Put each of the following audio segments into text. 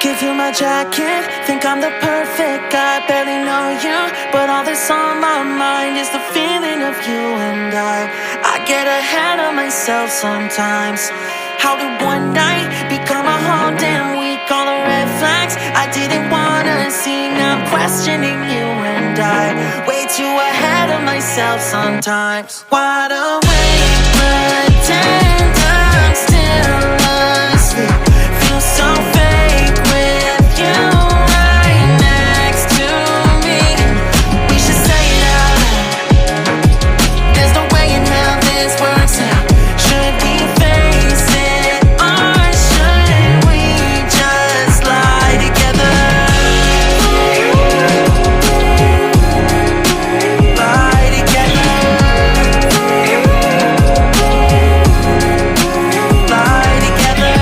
Give you my jacket, think I'm the perfect guy. Barely know you, but all that's on my mind is the feeling of you and I get ahead of myself sometimes. How did one night become a whole damn week? All the red flags I didn't wanna see. Now I'm questioning you and I way too ahead of myself sometimes. Wide awake, pretend I'm still asleep. Feel so fake with you right next to me. We should say it out loud. There's no way in hell this works out. Should we face it or should we just lie together? Lie together. Lie together.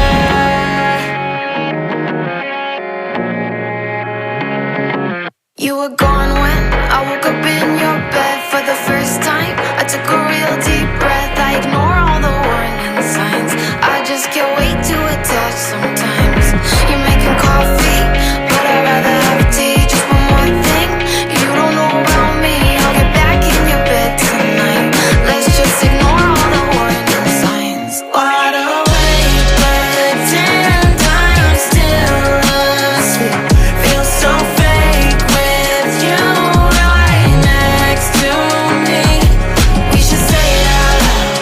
You were gone when I woke up in your bed for the first time. I took a real deep breath. I ignore all the warning signs. I just get way too attached sometimes. You're making coffee, but I'd rather have tea. Just one more thing you don't know about me. I'll get back in your bed tonight. Let's just ignore all the warning signs. Wide awake, pretend I'm still asleep. Feel so fake with you right next to me. We should say it out loud.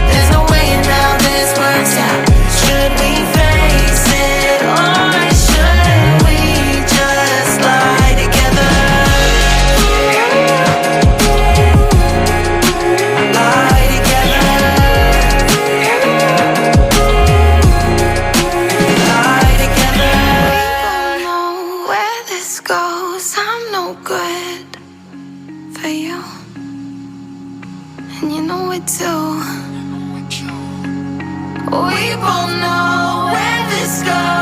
There's no way in hell this works out. Should we face it or should we just lie together? Lie together. Lie together. We both know where this goes. I'm no good for you, and you know it too. We both know where this goes.